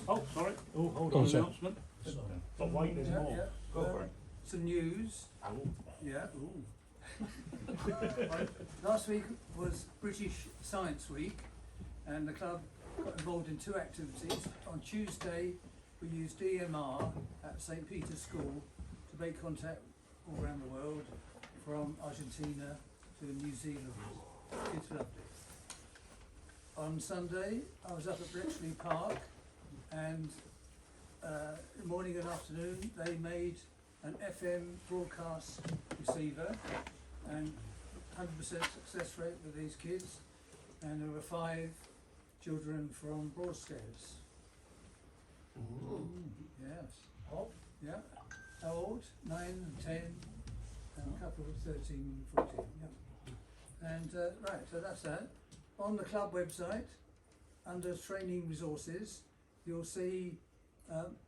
Oh, sorry. Oh, hold Go on, on, sir. announcement. Stop waiting, there's more. Go for it. Some news. Oh. Yeah. Last week was British Science Week, and the club got involved in two activities. On Tuesday, we used DMR at St. Peter's School to make contact all around the world, from Argentina to New Zealand. Kids loved it. On Sunday, I was up at Bletchley Park, and morning and afternoon they made an FM broadcast receiver, and 100% success rate with these kids, and there were 5 children from Broadstairs. Yes. Oh. Yeah. How old? 9 and 10, and a couple of 13 and 14. Yeah. And right, so that's that. On the club website, under training resources, you'll see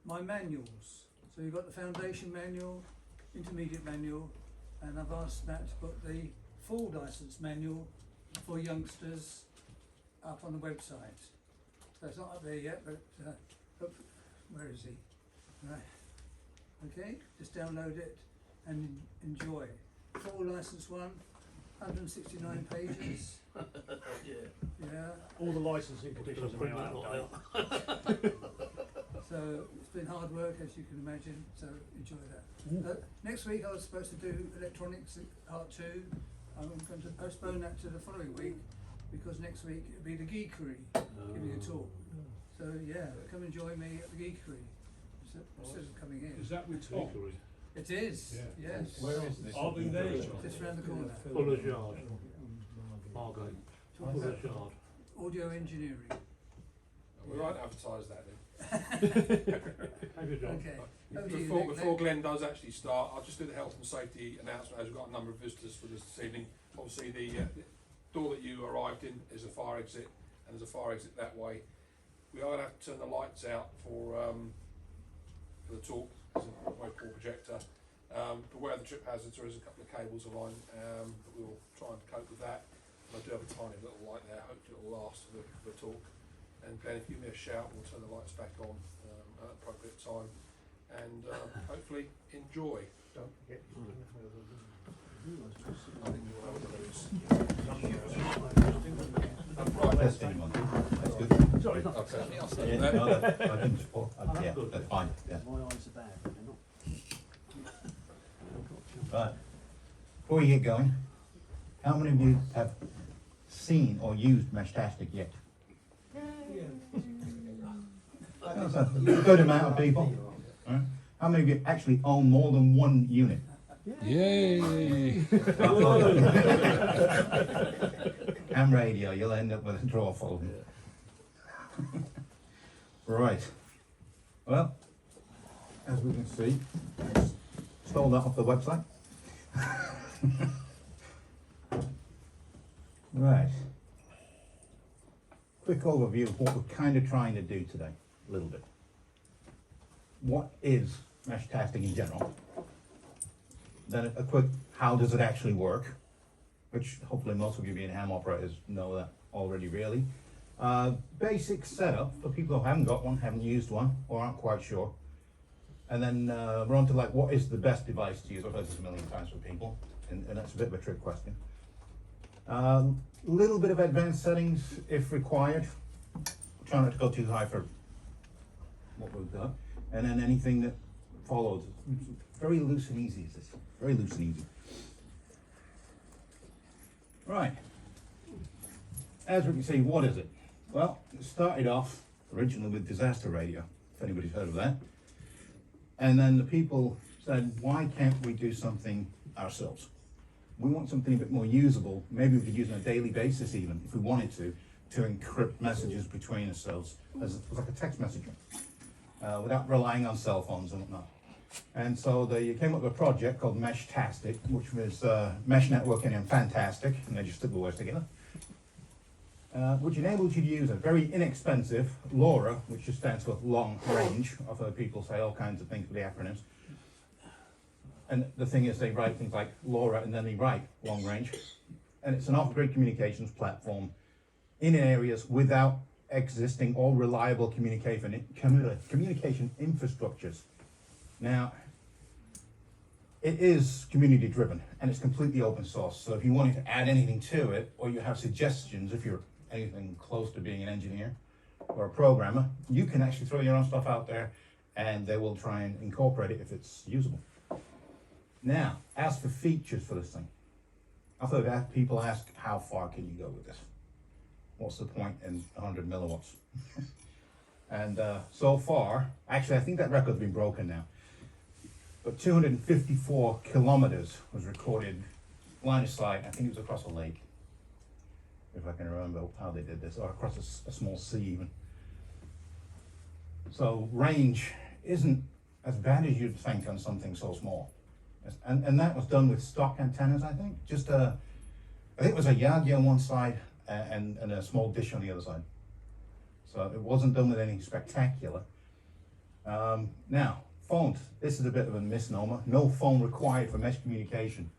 my manuals. So you've got the foundation manual, intermediate manual, and I've asked Matt to put the full license manual for youngsters up on the website. So it's not up there yet, but where is he? Right. Okay, just download it and enjoy. Full license one, 169 pages. Yeah. All the licensing conditions are now out of date. So it's been hard work, as you can imagine, so enjoy that. Next week I was supposed to do electronics part 2. I'm going to postpone that to the following week, because next week it'll be the geekery giving a talk. So yeah, come and join me at the geekery instead of coming in. Is that with Tom? It is, yes. Where is this? I'll be there. Just round the corner. Fuller's Yard. Margate. Fuller's Yard. Audio engineering. We won't advertise that then. Have your job. Okay. Over to you, Nick. Before Glenn does actually start, I'll just do the health and safety announcement, as we've got a number of visitors for this evening. Obviously the door that you arrived in is a fire exit, and there's a fire exit that way. We are going to have to turn the lights out for the talk. There's a very poor projector. Beware the trip hazards, there is a couple of cables aligned, but we'll try and cope with that. And I do have a tiny little light there, hopefully it will last for the talk. And Glenn, if you give me a shout, we'll turn the lights back on at an appropriate time. And hopefully enjoy. Don't forget. Right, Testing one. That's good. Sorry, not okay. Yeah, no, I didn't support. Yeah, that's fine. Yeah. my eyes are bad, but they're not. Right. Before we get going, how many of you have seen or used Meshtastick yet? That's a good amount of people. Right. How many of you actually own more than one unit? Yay! And radio, you'll end up with a drawer full of them. Right. Well, as we can see, stole that off the website. Right. Quick overview of what we're kind of trying to do today, a little bit. What is Meshtastick in general? Then a quick, how does it actually work? Which hopefully most of you being ham operators know that already really. Basic setup for people who haven't got one, haven't used one, or aren't quite sure. And then we're on to like, what is the best device to use? I've heard this a million times from people, and that's a bit of a trick question. Little bit of advanced settings if required. Try not to go too high for what we've got. And then anything that follows. Very loose and easy is this. Very loose and easy. Right. As we can see, what is it? Well, it started off originally with disaster radio, if anybody's heard of that. And then the people said, why can't we do something ourselves? We want something a bit more usable. Maybe we could use it on a daily basis even, if we wanted to encrypt messages between ourselves as like a text messaging, without relying on cell phones and whatnot. And so they came up with a project called Meshtastick, which was mesh networking and fantastic, and they just took the words together, which enables you to use a very inexpensive LoRa, which just stands for long range. I've heard people say all kinds of things with the acronyms. And the thing is, they write things like LoRa and then they write long range. And it's an off-grid communications platform in areas without existing or reliable communication infrastructures. Now, it is community driven and it's completely open source. So if you wanted to add anything to it, or you have suggestions, if you're anything close to being an engineer or a programmer, you can actually throw your own stuff out there and they will try and incorporate it if it's usable. Now, as for features for this thing, I've heard people ask, how far can you go with this? What's the point in 100 milliwatts? And so far, actually I think that record's been broken now, but 254 kilometers was recorded line of sight. I think it was across a lake, if I can remember how they did this, or across a small sea even. So range isn't as bad as you'd think on something so small. And that was done with stock antennas, I think. I think it was a Yagi on one side and a small dish on the other side. So it wasn't done with anything spectacular. Now, phones. This is a bit of a misnomer. No phone required for mesh communication.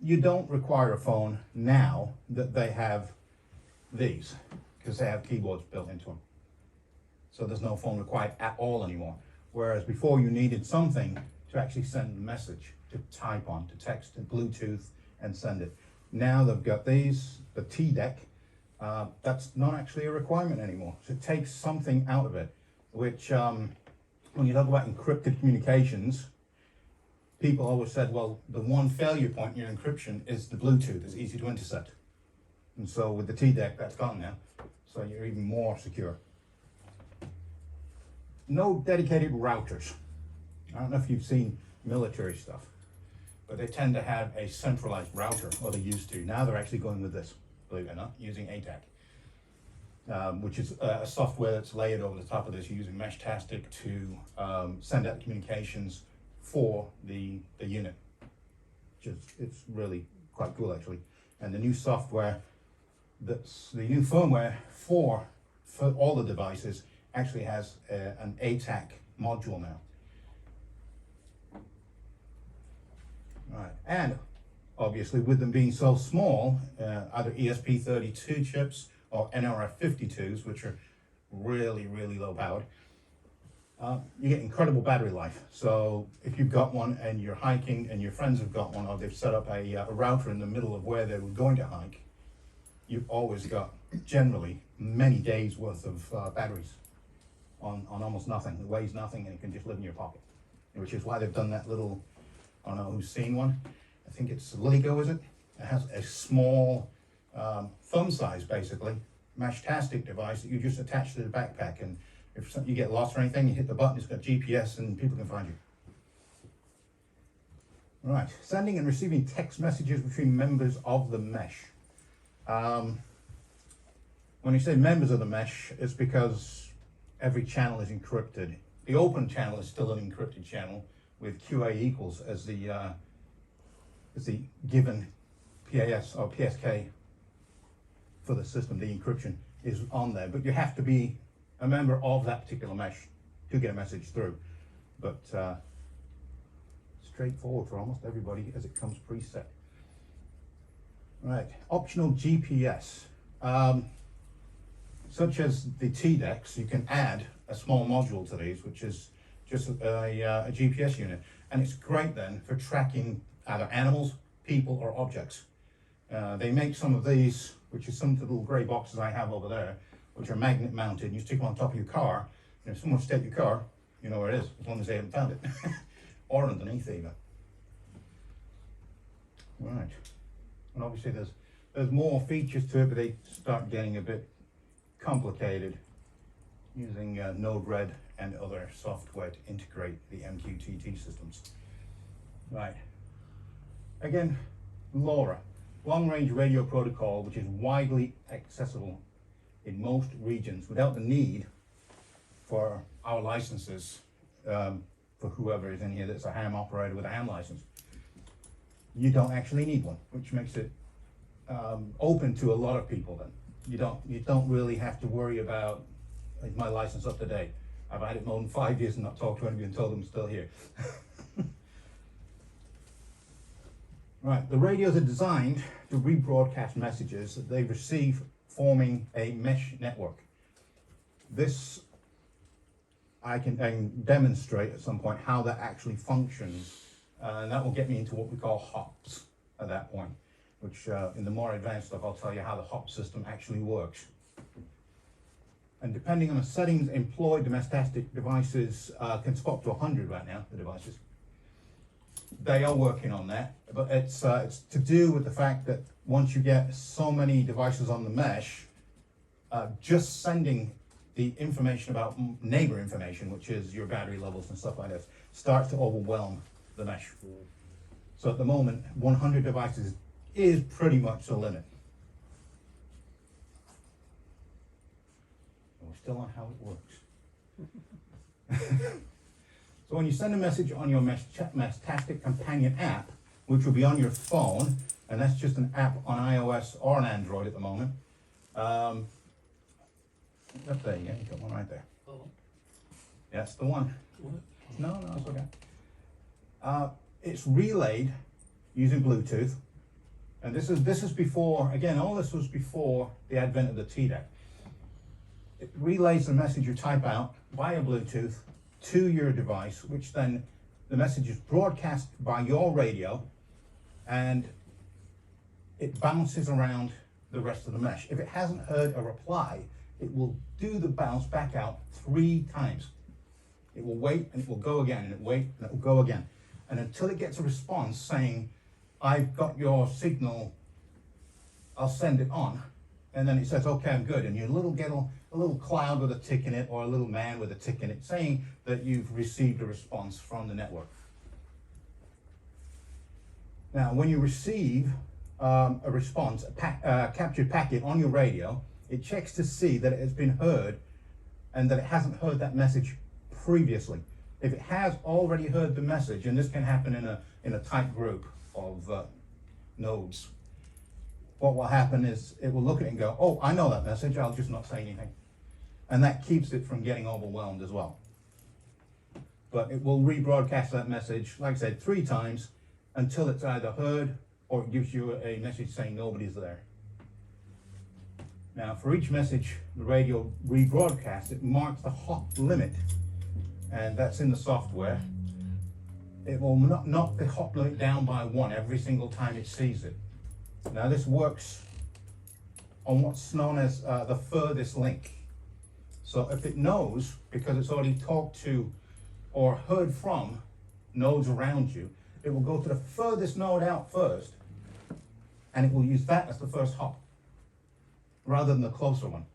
You don't require a phone now that they have these, because they have keyboards built into them. So there's no phone required at all anymore. Whereas before you needed something to actually send a message, to type on, to text, to Bluetooth and send it. Now they've got these, the T-Deck, that's not actually a requirement anymore. So it takes something out of it, which when you talk about encrypted communications, people always said, well, the one failure point in your encryption is the Bluetooth, it's easy to intercept. And so with the T-Deck, that's gone now, so you're even more secure. No dedicated routers. I don't know if you've seen military stuff, but they tend to have a centralized router, or they used to. Now they're actually going with this, believe it or not, using ATAC, which is a software that's layered over the top of this, using Meshtastick to send out communications for the unit. It's really quite cool actually. And the new software, the new firmware for all the devices actually has an ATAC module now. Right, and obviously with them being so small, either ESP32 chips or NRF52s, which are really, really low powered, you get incredible battery life. So if you've got one and you're hiking and your friends have got one, or they've set up a router in the middle of where they were going to hike, you've always got generally many days worth of batteries on almost nothing. It weighs nothing and it can just live in your pocket, which is why they've done that little, I don't know who's seen one, I think it's Lego, is it? It has a small thumb size, basically, Meshtastick device that you just attach to the backpack, and if you get lost or anything, you hit the button, it's got GPS and people can find you. Right, sending and receiving text messages between members of the mesh. When you say members of the mesh, it's because every channel is encrypted. The open channel is still an encrypted channel with QA equals as the given PAS or PSK for the system. The encryption is on there, but you have to be a member of that particular mesh to get a message through. But straightforward for almost everybody as it comes preset. Right, optional GPS. Such as the T-Decks, you can add a small module to these, which is just a GPS unit. And it's great then for tracking either animals, people, or objects. They make some of these, which is some of the little grey boxes I have over there, which are magnet mounted. You stick them on top of your car, and if someone's take your car, you know where it is, as long as they haven't found it. Or underneath even. Right. And obviously there's more features to it, but they start getting a bit complicated using Node-RED and other software to integrate the MQTT systems. Right. Again, LoRa, long-range radio protocol, which is widely accessible in most regions without the need for our licenses for whoever is in here that's a ham operator with a ham license. You don't actually need one, which makes it open to a lot of people then. You don't really have to worry about, is my license up to date? I've had it more than 5 years and not talked to anybody and told them I'm still here. Right, the radios are designed to rebroadcast messages that they receive forming a mesh network. This I can demonstrate at some point how that actually functions, and that will get me into what we call hops at that point, which in the more advanced stuff I'll tell you how the hop system actually works. And depending on the settings employed, the Meshtastick devices can spot up to 100 right now, the devices. They are working on that, but it's to do with the fact that once you get so many devices on the mesh, just sending the information about neighbor information, which is your battery levels and stuff like this, starts to overwhelm the mesh. So at the moment, 100 devices is pretty much the limit. And we're still on how it works. So when you send a message on your Meshtastick companion app, which will be on your phone, and that's just an app on iOS or an Android at the moment. Up there, yeah, you got one right there. Oh, That's the one. what? No, it's okay. It's relayed using Bluetooth, and this is before, again, all this was before the advent of the TDEC. It relays the message you type out via Bluetooth to your device, which then the message is broadcast by your radio, and it bounces around the rest of the mesh. If it hasn't heard a reply, it will do the bounce back out 3 times. It will wait and it will go again, and it will wait and it will go again. And until it gets a response saying, I've got your signal, I'll send it on. And then it says, okay, I'm good. And you get a little cloud with a tick in it, or a little man with a tick in it, saying that you've received a response from the network. Now, when you receive a response, a captured packet on your radio, it checks to see that it has been heard and that it hasn't heard that message previously. If it has already heard the message, and this can happen in a tight group of nodes, what will happen is it will look at it and go, oh, I know that message, I'll just not say anything. And that keeps it from getting overwhelmed as well. But it will rebroadcast that message, like I said, 3 times until it's either heard or it gives you a message saying nobody's there. Now, for each message the radio rebroadcasts, it marks the hop limit, and that's in the software. It will knock the hop limit down by 1 every single time it sees it. Now, this works on what's known as the furthest link. So if it knows, because it's already talked to or heard from nodes around you, it will go to the furthest node out first, and it will use that as the first hop, rather than the closer one.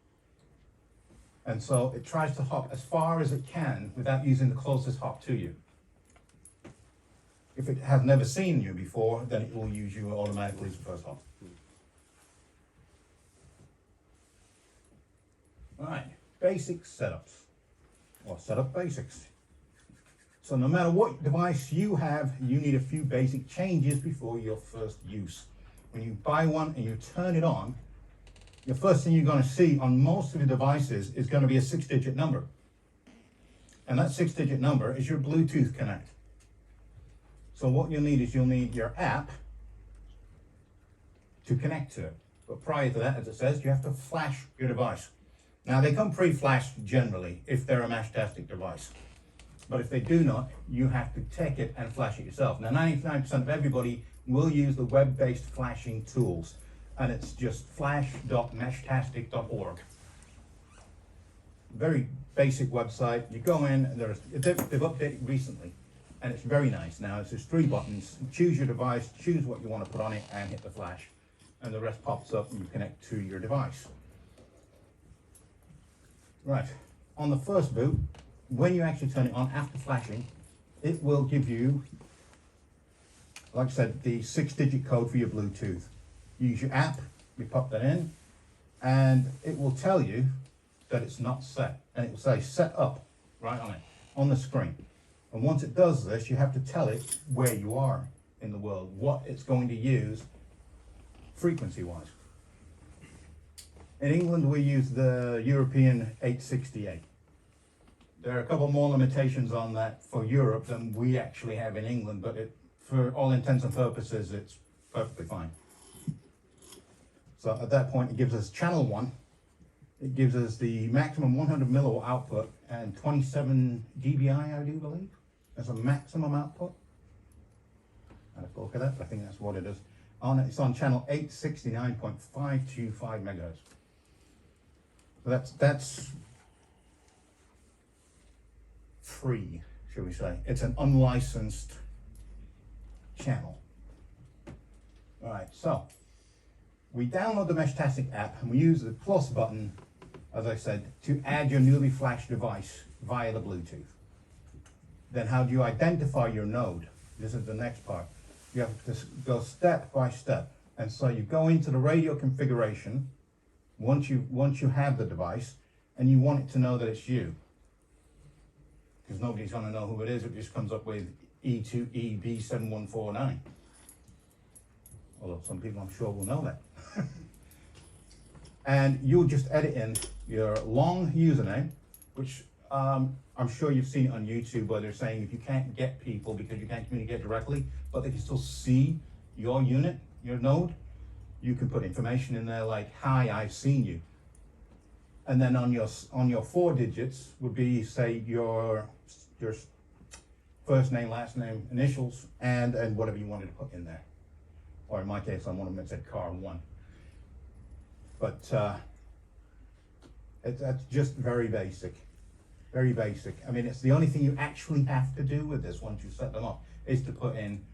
And so it tries to hop as far as it can without using the closest hop to you. If it has never seen you before, then it will use you automatically as the first hop. All right, basic setups, or setup basics. So no matter what device you have, you need a few basic changes before your first use. When you buy one and you turn it on, the first thing you're going to see on most of your devices is going to be a 6-digit number. And that 6-digit number is your Bluetooth connect. So what you'll need is you'll need your app to connect to it. But prior to that, as it says, you have to flash your device. Now, they come pre-flashed generally if they're a Meshtastick device. But if they do not, you have to take it and flash it yourself. Now, 99% of everybody will use the web-based flashing tools, and it's just flash.meshtastic.org. Very basic website. You go in, and they've updated recently, and it's very nice. Now, it's just 3 buttons. Choose your device, choose what you want to put on it, and hit the flash. And the rest pops up, and you connect to your device. Right, on the first boot, when you actually turn it on after flashing, it will give you, like I said, the 6-digit code for your Bluetooth. Use your app, you pop that in, and it will tell you that it's not set. And it will say set up right on it, on the screen. And once it does this, you have to tell it where you are in the world, what it's going to use frequency-wise. In England, we use the European 868. There are a couple more limitations on that for Europe than we actually have in England, but for all intents and purposes, it's perfectly fine. So at that point, it gives us channel 1. It gives us the maximum 100 milliwatt output and 27 dBi, I do believe, as a maximum output. I have to look at that, but I think that's what it is. It's on channel 869.525 megahertz. So that's free, shall we say. It's an unlicensed channel. All right, so we download the Meshtastick app and we use the plus button, as I said, to add your newly flashed device via the Bluetooth. Then how do you identify your node? This is the next part. You have to go step by step. And so you go into the radio configuration once you have the device and you want it to know that it's you. Because nobody's going to know who it is. It just comes up with E2EB7149. Although some people I'm sure will know that. And you'll just edit in your long username, which I'm sure you've seen it on YouTube where they're saying if you can't get people because you can't communicate directly, but they can still see your unit, your node, you can put information in there like, hi, I've seen you. And then on your 4 digits would be, say, your first name, last name, initials, and whatever you wanted to put in there. Or in my case, on one of them it said car 1. But that's just very basic. Very basic. I mean, it's the only thing you actually have to do with this once you set them up, is to put in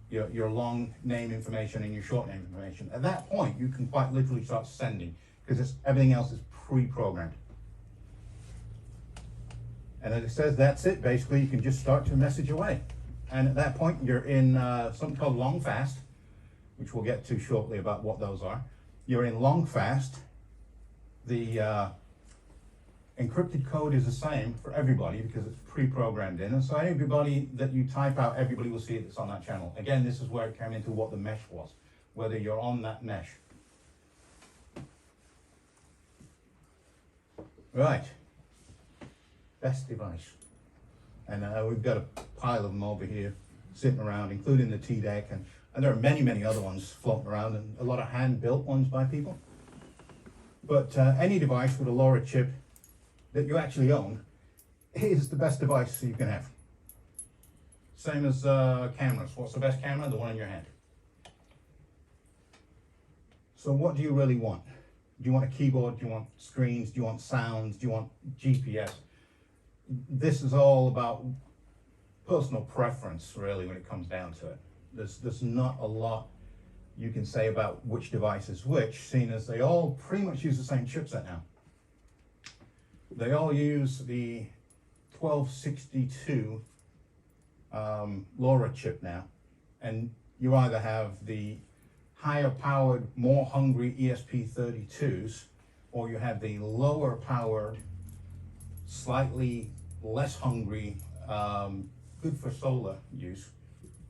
your long name information and your short name information. At that point, you can quite literally start sending, because everything else is pre-programmed. And as it says, that's it. Basically, you can just start to message away. And at that point, you're in something called long fast, which we'll get to shortly about what those are. You're in long fast. The encrypted code is the same for everybody because it's pre-programmed in. And so everybody that you type out, everybody will see it that's on that channel. Again, this is where it came into what the mesh was, whether you're on that mesh. Right. Best device. And we've got a pile of them over here sitting around, including the T-Deck, and there are many, many other ones floating around, and a lot of hand-built ones by people. But any device with a LoRa chip that you actually own is the best device you can have. Same as cameras. What's the best camera? The one in your hand. So what do you really want? Do you want a keyboard? Do you want screens? Do you want sounds? Do you want GPS? This is all about personal preference, really, when it comes down to it. There's not a lot you can say about which device is which, seeing as they all pretty much use the same chipset now. They all use the 1262 LoRa chip now, and you either have the higher powered, more hungry ESP32s, or you have the lower powered, slightly less hungry, good for solar use,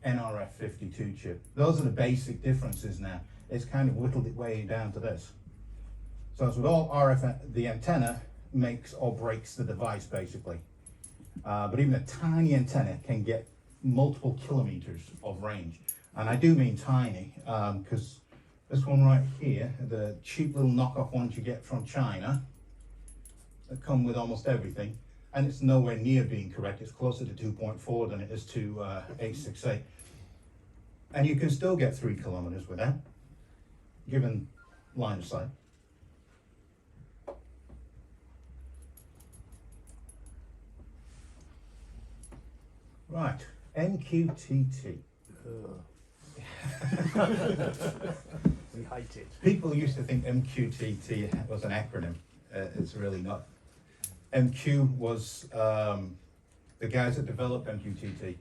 NRF52 chip. Those are the basic differences now. It's kind of whittled it way down to this. So as with all RF, the antenna makes or breaks the device basically. But even a tiny antenna can get multiple kilometers of range. And I do mean tiny, because this one right here, the cheap little knockoff ones you get from China, that come with almost everything, and it's nowhere near being correct. It's closer to 2.4 than it is to 868. And you can still get 3 kilometers with that, given line of sight. Right, MQTT. We hate it. People used to think MQTT was an acronym. It's really not. MQ was the guys that developed MQTT.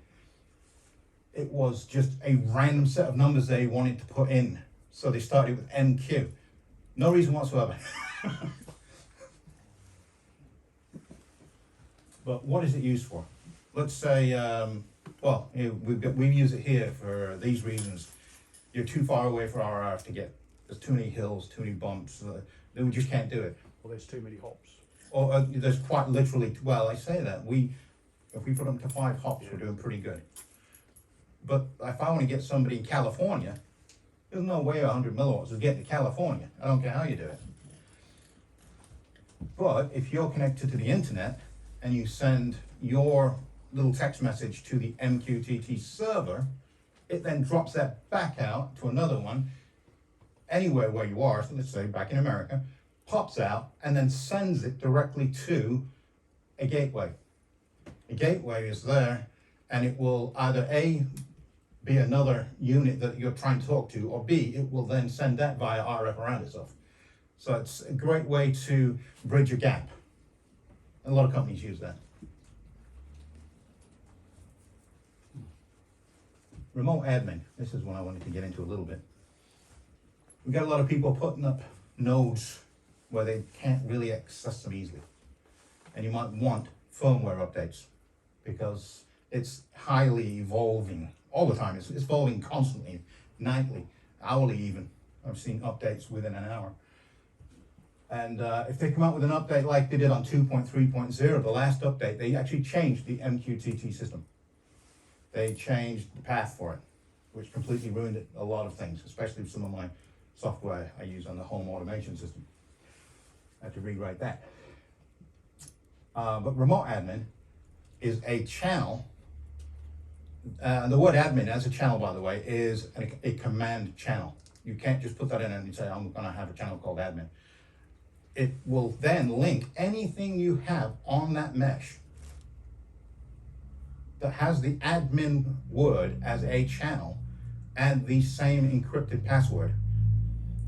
It was just a random set of numbers they wanted to put in. So they started with MQ. No reason whatsoever. But what is it used for? Let's say, well, we use it here for these reasons. You're too far away for RF to get. There's too many hills, too many bumps. We just can't do it. Well, there's too many hops. Or there's quite literally, well, I say that. If we put them to 5 hops, we're doing pretty good. But if I want to get somebody in California, There's no way 100 milliwatts will get to California. I don't care how you do it. But if you're connected to the internet and you send your little text message to the MQTT server, it then drops that back out to another one, anywhere where you are, so let's say back in America, pops out and then sends it directly to a gateway. A gateway is there, and it will either A, be another unit that you're trying to talk to, or B, it will then send that via RF around itself. So it's a great way to bridge a gap. A lot of companies use that. Remote admin, this is one I wanted to get into a little bit. We got a lot of people putting up nodes where they can't really access them easily. And you might want firmware updates because it's highly evolving all the time. It's evolving constantly, nightly, hourly even. I've seen updates within an hour. And if they come out with an update like they did on 2.3.0, the last update, they actually changed the MQTT system. They changed the path for it, which completely ruined it, a lot of things, especially with some of my software I use on the home automation system. I had to rewrite that. But remote admin is a channel. The word admin as a channel, by the way, is a command channel. You can't just put that in and say, I'm going to have a channel called admin. It will then link anything you have on that mesh that has the admin word as a channel and the same encrypted password.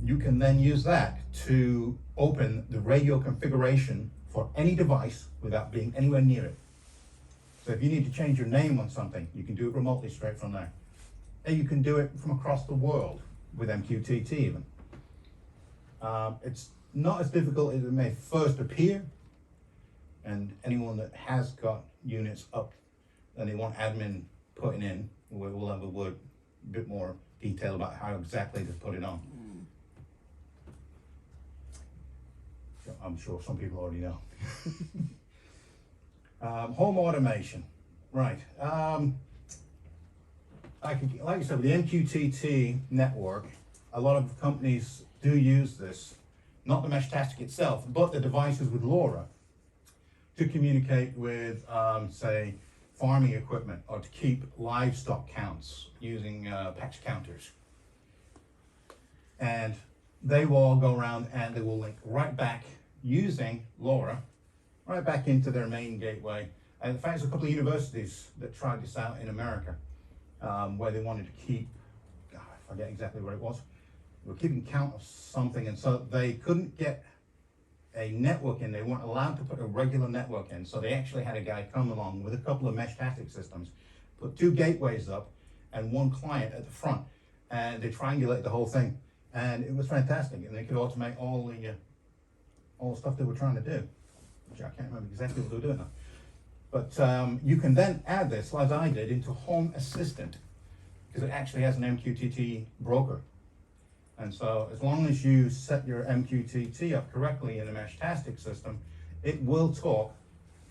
You can then use that to open the radio configuration for any device without being anywhere near it. So if you need to change your name on something, you can do it remotely straight from there. And you can do it from across the world with MQTT even. It's not as difficult as it may first appear, and anyone that has got units up and they want admin putting in, we'll have a word a bit more detail about how exactly to put it on. I'm sure some people already know. Home automation, right. Like I said, with the MQTT network, a lot of companies do use this, not the Meshtastick itself, but the devices with LoRa to communicate with, say, farming equipment or to keep livestock counts using patch counters. And they will all go around and they will link right back using LoRa, right back into their main gateway. And in fact, there's a couple of universities that tried this out in America, where they wanted to keep, I forget exactly what it was, they were keeping count of something, and so they couldn't get a network in. They weren't allowed to put a regular network in, so they actually had a guy come along with a couple of Meshtastick systems, put 2 gateways up and 1 client at the front, and they triangulated the whole thing, and it was fantastic, and they could automate all the stuff they were trying to do, which I can't remember exactly what they were doing now. But you can then add this, as I did, into Home Assistant, because it actually has an MQTT broker. And so as long as you set your MQTT up correctly in the Meshtastick system, it will talk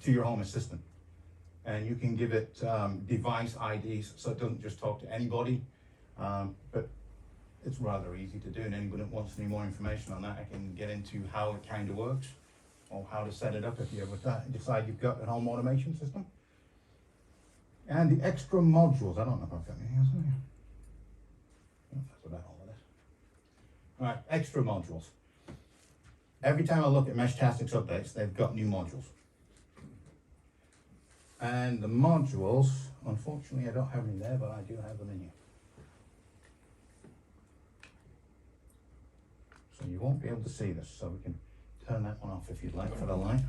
to your Home Assistant. And you can give it device IDs, so it doesn't just talk to anybody, but it's rather easy to do, and anybody that wants any more information on that, I can get into how it kind of works, or how to set it up if you ever decide you've got a home automation system. And the extra modules, I don't know if I've got anything else on here. That's about all of this. All right, extra modules. Every time I look at Meshtastick's updates, they've got new modules. And the modules, unfortunately I don't have any there, but I do have them in here. So you won't be able to see this, so we can turn that one off if you'd like for the light.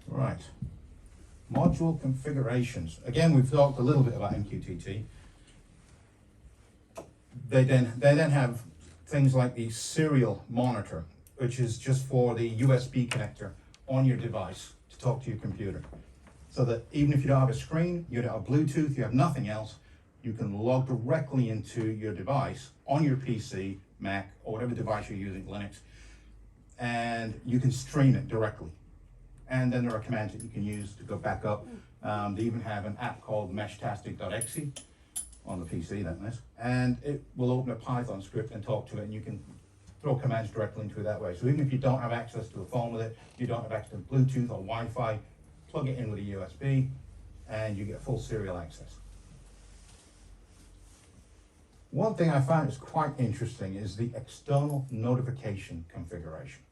Right, module configurations. Again, we've talked a little bit about MQTT. They then have things like the serial monitor, which is just for the USB connector on your device to talk to your computer. So that even if you don't have a screen, you don't have Bluetooth, you have nothing else, you can log directly into your device on your PC, Mac, or whatever device you're using, Linux, and you can stream it directly. And then there are commands that you can use to go back up They even have an app called Meshtastick.exe on the PC, that is, and it will open a Python script and talk to it, and you can throw commands directly into it that way. So even if you don't have access to a phone with it, you don't have access to Bluetooth or Wi-Fi, plug it in with a USB, and you get full serial access. One thing I found is quite interesting is the external notification configuration.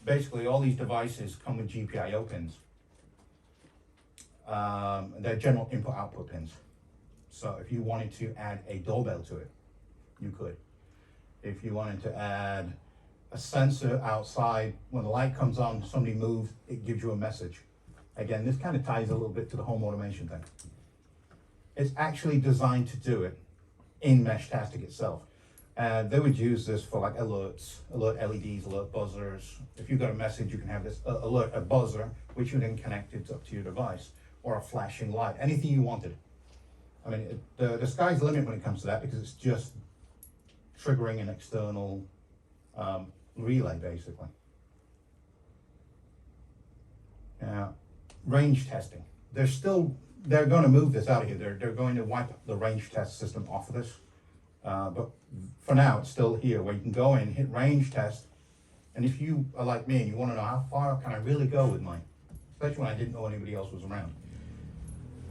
Basically, all these devices come with GPIO pins. They're general input-output pins. So if you wanted to add a doorbell to it, you could. If you wanted to add a sensor outside, when the light comes on, somebody moves, it gives you a message. Again, this kind of ties a little bit to the home automation thing. It's actually designed to do it in Meshtastick itself. They would use this for like alerts, alert LEDs, alert buzzers. If you've got a message, you can have this alert, a buzzer, which you then connect it up to your device, or a flashing light, anything you wanted. I mean, the sky's the limit when it comes to that, because it's just triggering an external relay, basically. Now, range testing. They're going to move this out of here. They're going to wipe the range test system off of this. But for now, it's still here, where you can go in, hit range test, and if you are like me and you want to know how far can I really go with mine, especially when I didn't know anybody else was around,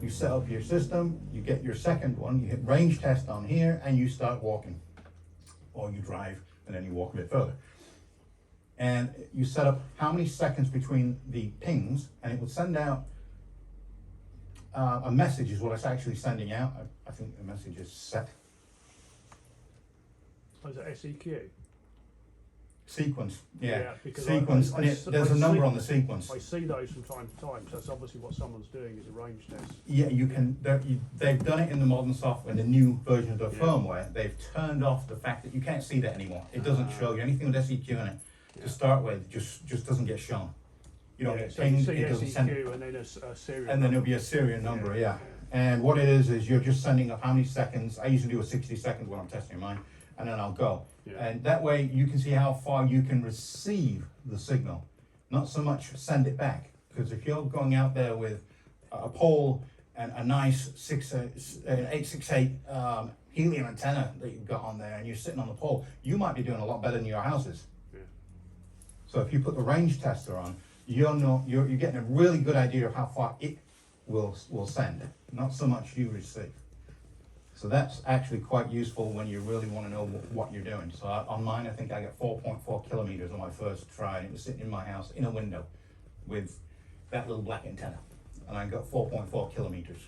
you set up your system, you get your second one, you hit range test on here, and you start walking. Or you drive, and then you walk a bit further. And you set up how many seconds between the pings, and it will send out a message is what it's actually sending out. I think the message is set. Oh, is it SEQ? Sequence, yeah. Because Sequence, and there's a number on the sequence. I see those from time to time, so that's obviously what someone's doing is a range test. Yeah, you can. They've done it in the modern software, in the new version of the firmware. They've turned off the fact that you can't see that anymore. It doesn't show you anything with SEQ in it. To start with, just doesn't get shown. You don't get so you pinged. see It doesn't send. SEQ and then a serial. And then there'll be a serial number, yeah. And what it is you're just sending up how many seconds. I usually do a 60 seconds when I'm testing mine, and then I'll go. Yeah. And that way you can see how far you can receive the signal, not so much send it back. Because if you're going out there with a pole and a nice 868 helium antenna that you've got on there, and you're sitting on the pole, you might be doing a lot better than your houses. Yeah. So if you put the range tester on, you're getting a really good idea of how far it will send, not so much you receive. So that's actually quite useful when you really want to know what you're doing. So on mine, I think I got 4.4 kilometers on my first try, and it was sitting in my house in a window with that little black antenna, and I got 4.4 kilometers.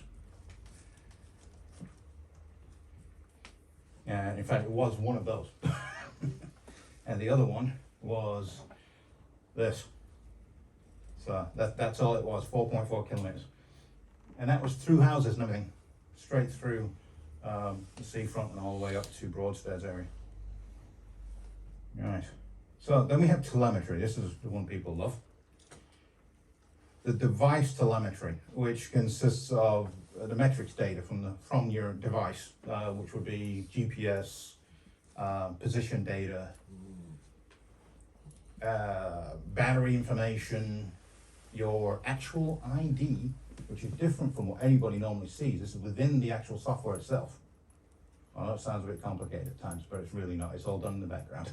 And in fact, it was one of those. And the other one was this. So that's all it was, 4.4 kilometers. And that was through houses and everything, straight through the seafront and all the way up to Broadstairs area. Right. So then we have telemetry. This is the one people love. The device telemetry, which consists of the metrics data from your device, which would be GPS, position data, battery information, your actual ID, which is different from what anybody normally sees. This is within the actual software itself. I know it sounds a bit complicated at times, but it's really not. It's all done in the background.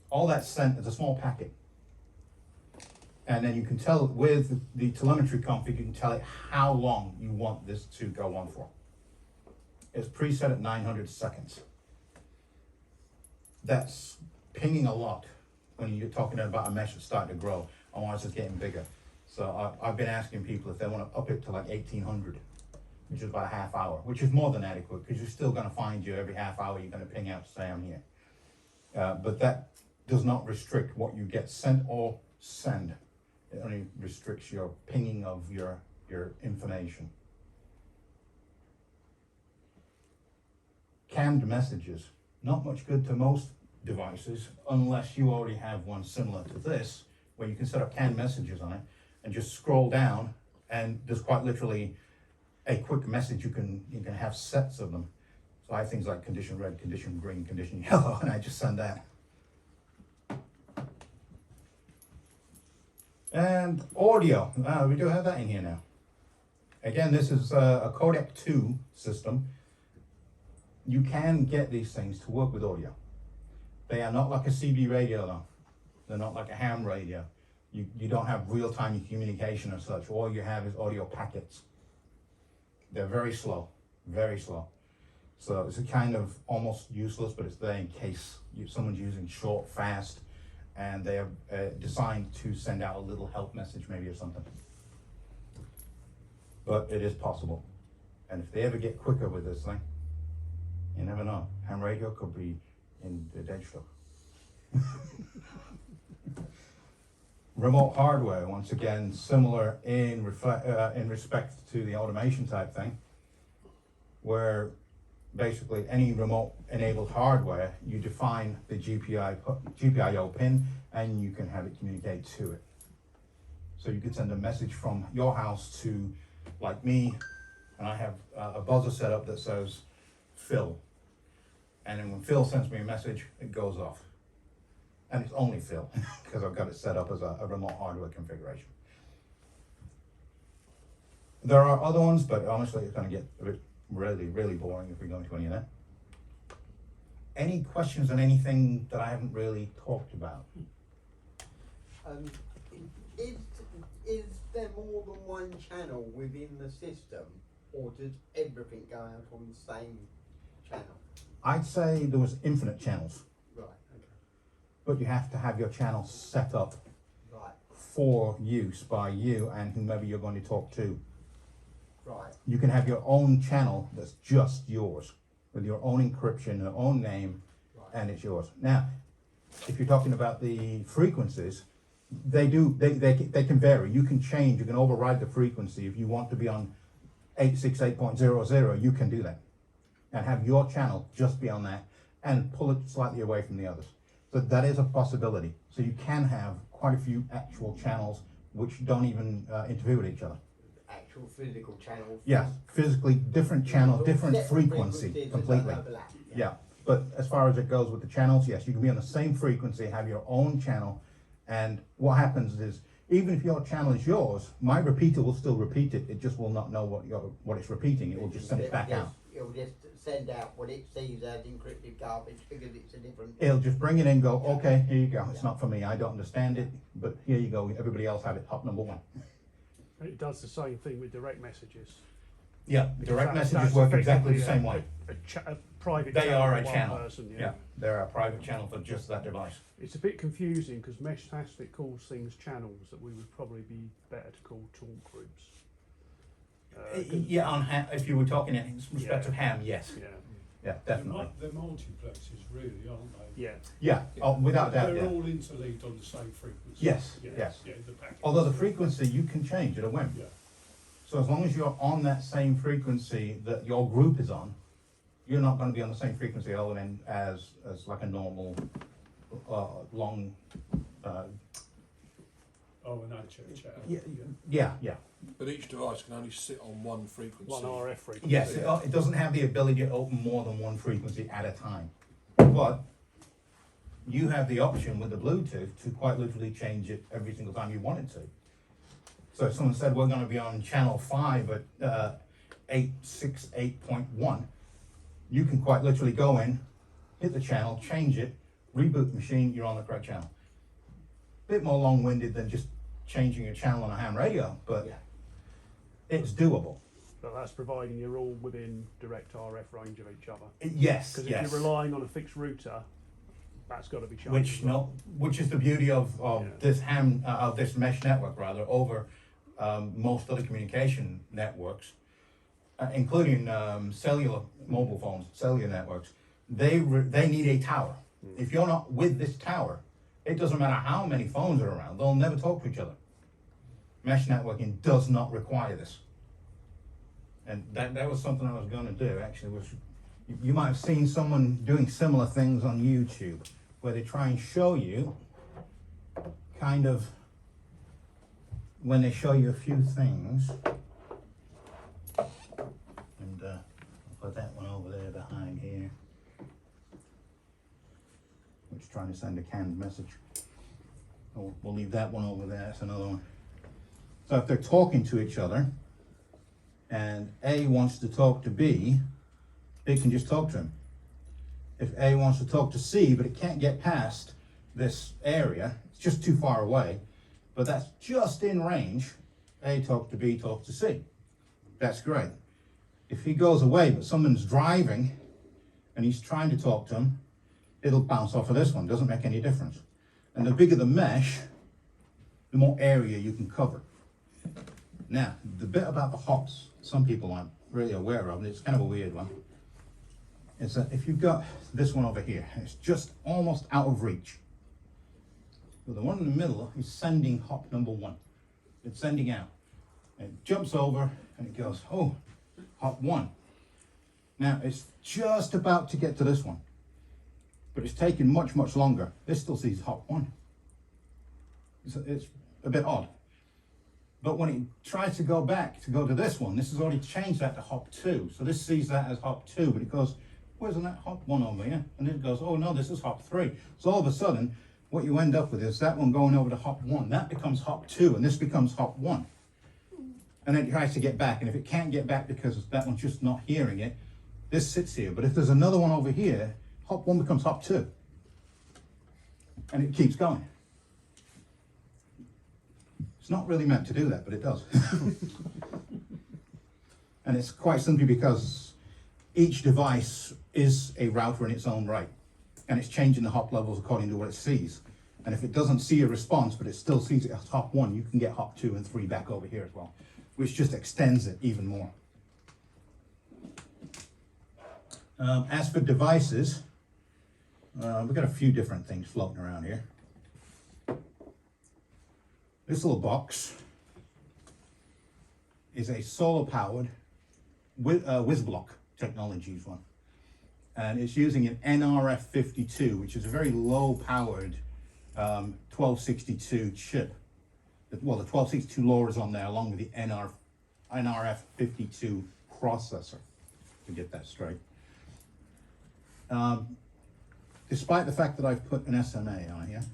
All that's sent as a small packet. And then you can tell with the telemetry config, you can tell it how long you want this to go on for. It's preset at 900 seconds. That's pinging a lot when you're talking about a mesh that's starting to grow, and once it's getting bigger. So I've been asking people if they want to up it to like 1800, which is about a half hour, which is more than adequate, because you're still going to find you every half hour, you're going to ping out to say I'm here. But that does not restrict what you get sent or send. It only restricts your pinging of your information. Canned messages, not much good to most devices unless you already have one similar to this, where you can set up canned messages on it and just scroll down, and there's quite literally a quick message. You can have sets of them. So I have things like condition red, condition green, condition yellow, and I just send that. And audio, we do have that in here now. Again, this is a codec 2 system. You can get these things to work with audio. They are not like a CB radio though. They're not like a ham radio. You don't have real-time communication as such. All you have is audio packets. They're very slow, very slow. So it's a kind of almost useless, but it's there in case someone's using short, fast, and they are designed to send out a little help message maybe or something. But it is possible. And if they ever get quicker with this thing, you never know. Ham radio could be in the dead show. Remote hardware, once again, similar in respect to the automation type thing, where basically any remote enabled hardware, you define the GPIO pin and you can have it communicate to it. So you could send a message from your house to, like me, and I have a buzzer set up that says Phil. And then when Phil sends me a message, it goes off. And it's only Phil, because I've got it set up as a remote hardware configuration. There are other ones, but honestly, it's going to get a bit really boring if we go into any of that. Any questions on anything that I haven't really talked about? Is there more than one channel within the system, or does everything go out on the same channel? I'd say there was infinite channels, Right, okay. but you have to have your channel set up Right, for use by you and whomever you're going to talk to. right. You can have your own channel that's just yours, with your own encryption, your own name, Right. and it's yours. Now, if you're talking about the frequencies, they can vary. You can change, you can override the frequency. If you want to be on 868.00, you can do that and have your channel just be on that and pull it slightly away from the others. So that is a possibility. So you can have quite a few actual channels which don't even interfere with each other. Actual physical channels. Yeah, physically different channel, different Separate frequency frequencies that completely. don't overlap, Yeah, but as far as it goes with the channels, yes, you can be on the same frequency, have your own channel, and what happens is, even if your channel is yours, my repeater will still repeat it, it just will not know what it's repeating, it will just send it back out. It'll just send out what it sees as encrypted garbage because it's a different. It'll just bring it in, go, okay, here you go, it's not for me, I don't understand it, but here you go, everybody else have it, hop number one. It does the same thing with direct messages. Yeah, Because direct that's messages work exactly the effectively same way. A private They channel are for a one channel, person, yeah, they're a private channel for just that device. It's a bit confusing because Meshtastick calls things channels that we would probably be better to call talk groups. 'Cause- Yeah, on ham, if you were talking in respect of ham, yes, yeah, yeah, definitely. They're multiplexes, really, aren't they? yeah. Yeah, oh, without doubt, They're yeah. all interlinked on the same frequency. Yes, Yeah, yes. Yeah, the packet. Although the frequency you can change at a whim. Yeah. So as long as you're on that same frequency that your group is on, you're not going to be on the same frequency as like a normal long. Oh, an HF channel. Yeah. But each device can only sit on one frequency. One RF frequency. Yes, it doesn't have the ability to open more than one frequency at a time. But you have the option with the Bluetooth to quite literally change it every single time you wanted to. So if someone said we're going to be on channel 5 at 868.1, you can quite literally go in, hit the channel, change it, reboot the machine, you're on the correct channel. Bit more long-winded than just changing a channel on a ham radio, but Yeah. it's doable. But that's providing you're all within direct RF range of each other. Yes, Because yes. if you're relying on a fixed router, that's got to be changed. Which is the beauty of Yeah. this this mesh network rather over most other communication networks, including cellular mobile phones, cellular networks. They need a tower. If you're not with this tower, it doesn't matter how many phones are around; they'll never talk to each other. Mesh networking does not require this, and that was something I was going to do. Actually, was you might have seen someone doing similar things on YouTube, where they try and show you kind of when they show you a few things, and I'll put that one over there behind here, which is trying to send a canned message. We'll leave that one over there, that's another one. So if they're talking to each other, and A wants to talk to B, it can just talk to him. If A wants to talk to C, but it can't get past this area, it's just too far away, but that's just in range, A talks to B, talks to C. That's great. If he goes away, but someone's driving, and he's trying to talk to him, it'll bounce off of this one, doesn't make any difference. And the bigger the mesh, the more area you can cover. Now, the bit about the hops, some people aren't really aware of, and it's kind of a weird one, is that if you've got this one over here, it's just almost out of reach. So the one in the middle is sending hop number 1. It's sending out. It jumps over and it goes, oh, hop 1. Now it's just about to get to this one, but it's taking much, much longer. This still sees hop 1. It's a bit odd. But when it tries to go back to go to this one, this has already changed that to hop 2. So this sees that as hop 2, but it goes, where's that hop 1 over here? And then it goes, oh no, this is hop 3. So all of a sudden, what you end up with is that one going over to hop 1. That becomes hop 2, and this becomes hop 1. And then it tries to get back, and if it can't get back because that one's just not hearing it, this sits here. But if there's another one over here, hop 1 becomes hop 2. And it keeps going. It's not really meant to do that, but it does. And it's quite simply because each device is a router in its own right. And it's changing the hop levels according to what it sees. And if it doesn't see a response, but it still sees it as hop 1, you can get hop 2 and 3 back over here as well, which just extends it even more. As for devices, we've got a few different things floating around here. This little box is a solar-powered WizBlock Technologies one. And it's using an NRF52, which is a very low-powered 1262 chip. Well, the 1262 LoRa is on there along with the NRF52 processor, to get that straight. Despite the fact that I've put an SMA on here,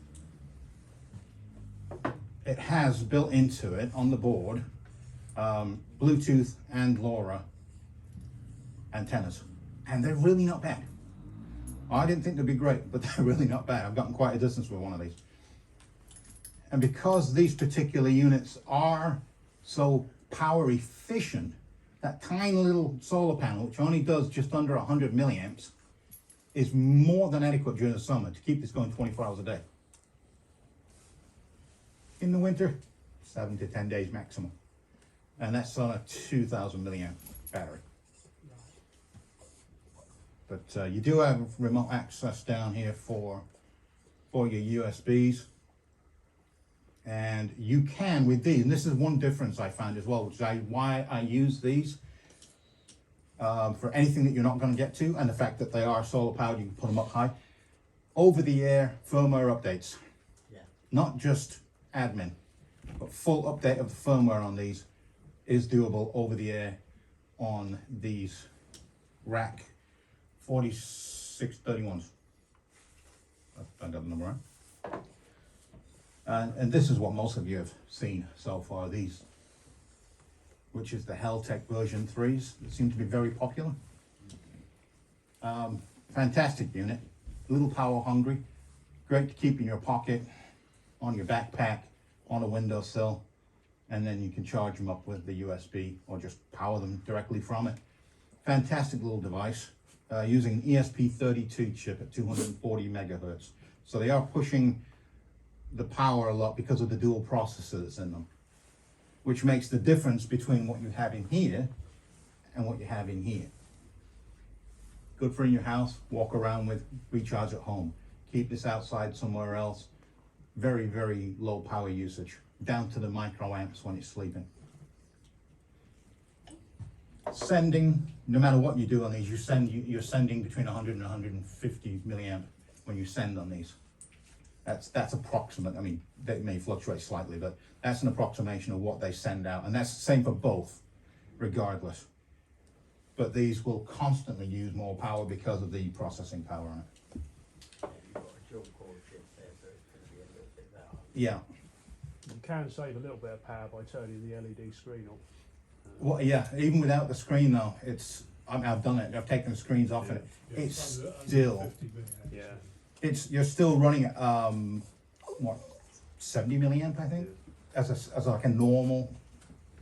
it has built into it on the board Bluetooth and LoRa antennas, and they're really not bad. I didn't think they'd be great, but they're really not bad. I've gotten quite a distance with one of these. And because these particular units are so power efficient, that tiny little solar panel, which only does just under 100 milliamps, is more than adequate during the summer to keep this going 24 hours a day. In the winter, 7 to 10 days maximum. And that's on a 2000 milliamp battery. But you do have remote access down here for your USBs. And you can with these, and this is one difference I found as well, which is why I use these for anything that you're not going to get to, and the fact that they are solar powered, you can put them up high. Over the air firmware updates. Yeah. Not just admin, but full update of the firmware on these is doable over the air on these rack 4631s. I got the number right. And this is what most of you have seen so far, these, which is the Heltec version 3s that seem to be very popular. Fantastic unit, a little power hungry, great to keep in your pocket, on your backpack, on a windowsill, and then you can charge them up with the USB or just power them directly from it. Fantastic little device, using an ESP32 chip at 240 megahertz. So they are pushing the power a lot because of the dual processors in them, which makes the difference between what you have in here and what you have in here. Good for in your house, walk around with, recharge at home. Keep this outside somewhere else. Very, very low power usage, down to the microamps when it's sleeping. Sending, no matter what you do on these, you're sending between 100 and 150 milliamp when you send on these. That's approximate. I mean, they may fluctuate slightly, but that's an approximation of what they send out. And that's the same for both, regardless. But these will constantly use more power because of the processing power on it. You've got a dual core chip there, so it's going to be a little bit better. Yeah. You can save a little bit of power by turning the LED screen off. Well, yeah, even without the screen though, I mean, I've done it, I've taken the screens off and it's under still, 50 milliamps. Yeah. you're still running at, what, 70 milliamp, I think? As like a normal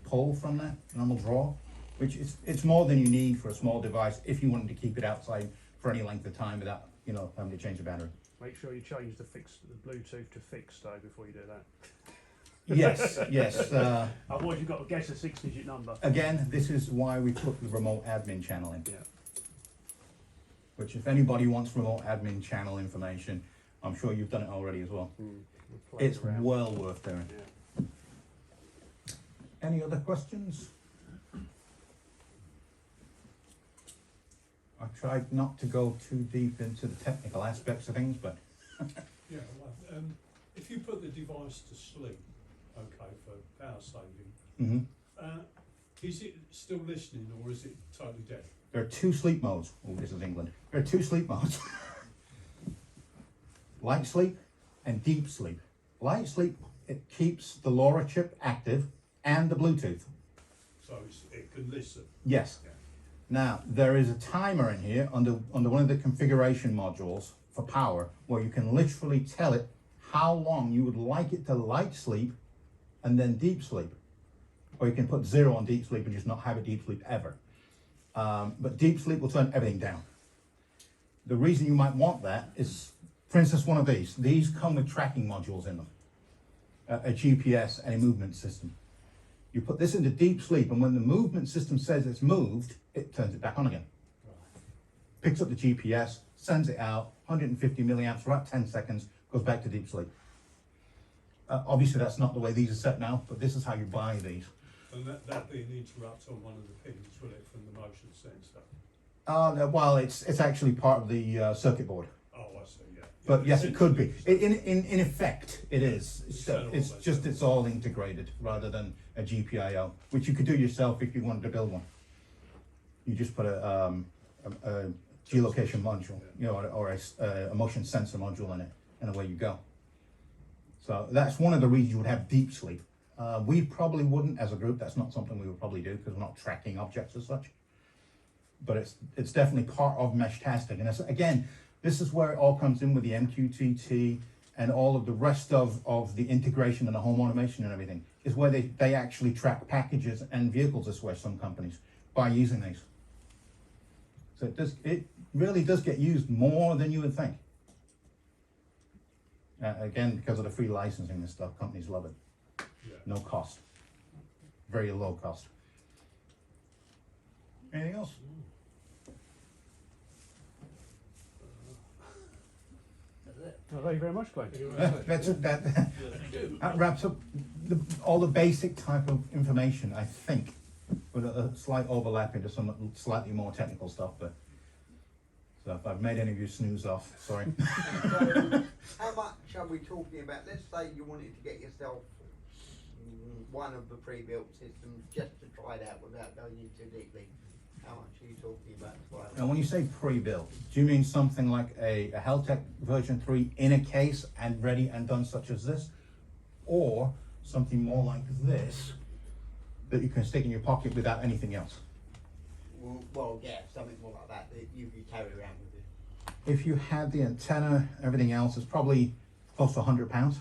pull from that, normal draw, which it's more than you need for a small device if you wanted to keep it outside for any length of time without, you know, having to change the battery. Make sure you change the Bluetooth to fixed though before you do that. Yes, yes. Otherwise you've got to guess a 6-digit number. Again, this is why we put the remote admin channel in. Yeah. Which if anybody wants remote admin channel information, I'm sure you've done it already as well. We'll play It's around. well worth doing. Yeah. Any other questions? I tried not to go too deep into the technical aspects of things, but Yeah, well, if you put the device to sleep, okay, for power saving, is it still listening or is it totally dead? there are two sleep modes. Oh, this is England. There are two sleep modes. Light sleep and deep sleep. Light sleep, it keeps the LoRa chip active and the Bluetooth. So it can listen. Yes. Yeah. Now, there is a timer in here under one of the configuration modules for power where you can literally tell it how long you would like it to light sleep and then deep sleep. Or you can put 0 on deep sleep and just not have a deep sleep ever. But deep sleep will turn everything down. The reason you might want that is, for instance, one of these. These come with tracking modules in them. A GPS and a movement system. You put this into deep sleep and when the movement system says it's moved, it turns it back on again. Picks up the GPS, sends it out, 150 milliamps for about 10 seconds, goes back to deep sleep. Obviously that's not the way these are set now, but this is how you buy these. And that being interrupt on one of the pins, will it, from the motion sensor? Well, it's actually part of the circuit board. Oh, I see, yeah. But yes, it could be. In effect, it is. So all it's that just, stuff. it's all integrated rather than a GPIO, which you could do yourself if you wanted to build one. You just put a geolocation module, you know, or a motion sensor module in it, and away you go. So that's one of the reasons you would have deep sleep. We probably wouldn't as a group. That's not something we would probably do because we're not tracking objects as such. But it's definitely part of Meshtastick. And again, this is where it all comes in with the MQTT and all of the rest of the integration and the home automation and everything, is where they actually track packages and vehicles this way, some companies, by using these. So it really does get used more than you would think. Again, because of the free licensing and stuff, companies love it. Yeah. No cost. Very low cost. Anything else? Well, thank you very much, Clay. That wraps up all the basic type of information, I think, with a slight overlap into some slightly more technical stuff. But so if I've made any of you snooze off, sorry. So, how much are we talking about? Let's say you wanted to get yourself one of the pre-built systems just to try it out without going in too deeply. How much are you talking about as well? And when you say pre-built, do you mean something like a Heltec version 3 in a case and ready and done, such as this? Or something more like this that you can stick in your pocket without anything else? Well, yeah, something more like that that you carry around with you. If you had the antenna, everything else, it's probably close to £100.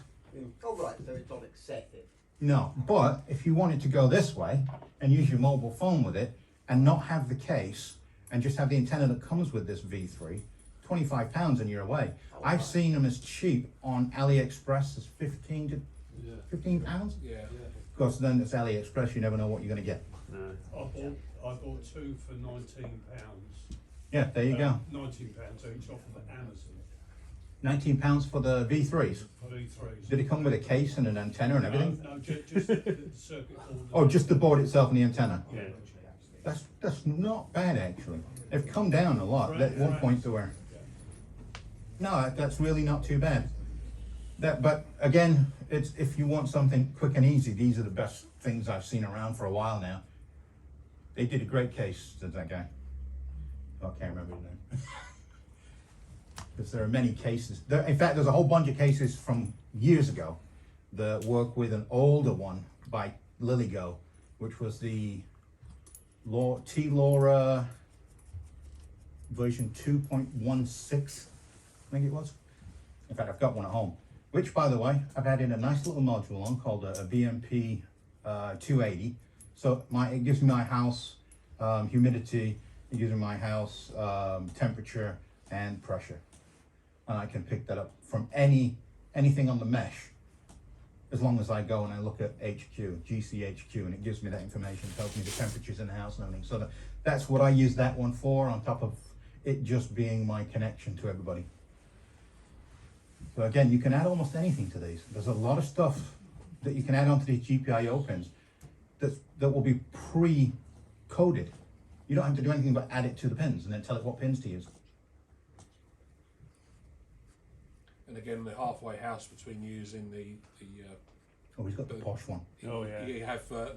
Oh, right, so it's not excessive. No, but if you wanted to go this way and use your mobile phone with it and not have the case and just have the antenna that comes with this V3, £25 and you're away. Oh, I've right. seen them as cheap on AliExpress as £15. Yeah. Because then it's AliExpress, you never know what you're going to get. No. I bought two for £19. Yeah, there you go. £19 each off of Amazon. £19 for the V3s. V3s. Did it come with a case and an antenna and everything? No, just the circuit board. Oh, just the board itself and the antenna. Yeah. That's not bad actually. They've come down a lot. At one point they were. No, that's really not too bad. But again, it's if you want something quick and easy, these are the best things I've seen around for a while now. They did a great case, did that guy? Oh, I can't remember his name. Because there are many cases. In fact, there's a whole bunch of cases from years ago work with an older one by Liligo, which was the T-Laura version 2.16, I think it was. In fact, I've got one at home, which, by the way, I've added a nice little module on called a BMP 280. So it gives me my house humidity, it gives me my house temperature and pressure. And I can pick that up from anything on the mesh, as long as I go and I look at GCHQ, and it gives me that information, tells me the temperatures in the house and everything. So that's what I use that one for, on top of it just being my connection to everybody. So again, you can add almost anything to these. There's a lot of stuff that you can add onto these GPIO pins that will be pre-coded. You don't have to do anything but add it to the pins and then tell it what pins to use. And again, the halfway house between using the Oh, he's got the posh one. Oh, yeah. You have the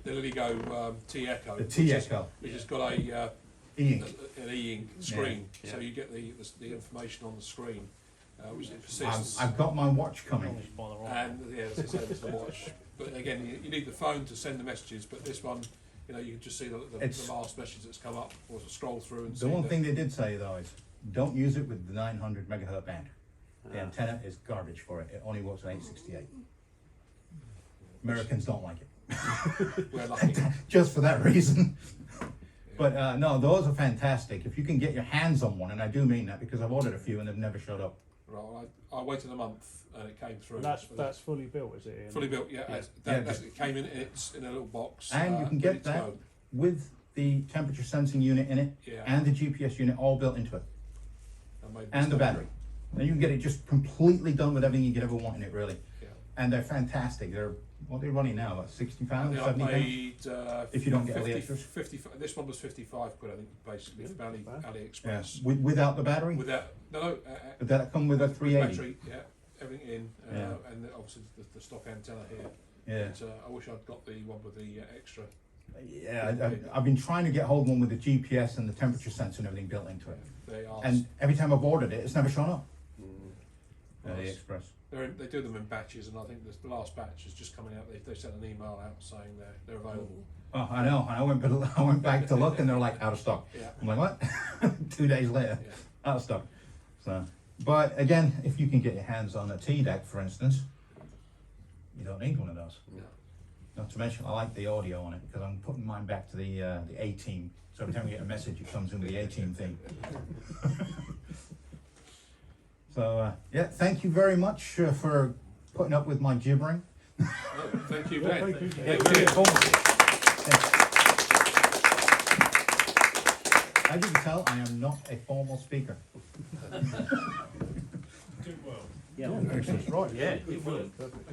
Liligo T Echo. The T Echo. Which has got a E-ink. an e-ink screen, Yeah. so you get the information on the screen, which it persists. I've got my watch coming. And yeah, as I said, it's the watch. But again, you need the phone to send the messages. But this one, you know, you can just see the last message that's come up, or scroll through and see. The one thing they did say though is, don't use it with the 900 megahertz band. The antenna is garbage for it. It only works on 868. Americans don't like it. We're lucky. Just for that reason. But no, those are fantastic. If you can get your hands on one, and I do mean that because I've ordered a few and they've never showed up. Right, I waited a month and it came through. That's fully built, is it, Ian? fully built. Yeah, it came in. It's in a little box. And you can get that with the temperature sensing unit in it, and the GPS unit all built into it, and the battery. And you can get it just completely done with everything you could ever want in it, really. Yeah. And they're fantastic. What are they running now? About 60 pounds, I 70 pounds? paid, if you don't get all the extras. 50, this one was 55 quid, I think, basically, from AliExpress. Yeah. Without the battery? Without, Did that come with a 380? battery, yeah, everything in, and obviously the stock antenna here. Yeah. But, I wish I'd got the one with the extra. Yeah, I've been trying to get hold of one with the GPS and the temperature sensor and everything built into it. They are. And every time I've ordered it, it's never shown up. AliExpress. They do them in batches, and I think the last batch is just coming out. They sent an email out saying they're available. Oh, I know. I went back to look, and they're like out of stock. Yeah. I'm like, what? 2 days later, Yeah. out of stock. So, but again, if you can get your hands on a T-Deck, for instance, you don't need one of those. No. Not to mention, I like the audio on it because I'm putting mine back to the A-Team. So every time we get a message, it comes in with the A-Team theme. So yeah, thank you very much for putting up with my gibbering. Oh, thank you, Ben. Thank you. Yeah, very informative. As you can tell, I am not a formal speaker. Do well. Yeah, right. Yeah, it will. Perfect.